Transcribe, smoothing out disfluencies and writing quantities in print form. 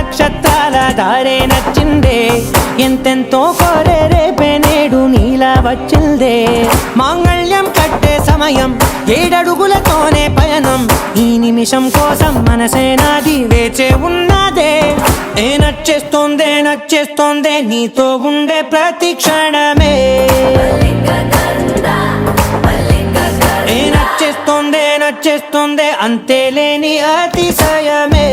నక్షత్రాల దారే నచ్చిందే ఎంతెంతో కోరే రేపే నేడు నీలా వచ్చిందే మాంగళ్యం కట్టే సమయం 7 అడుగులతోనే పయనం ఈ నిమిషం కోసం మనసే నాది వేచే ఉన్నదే నచ్చేస్తోందే నీతో ఉండే ప్రతి క్షణమే నచ్చేస్తోందే అంతే లేని అతిశయమే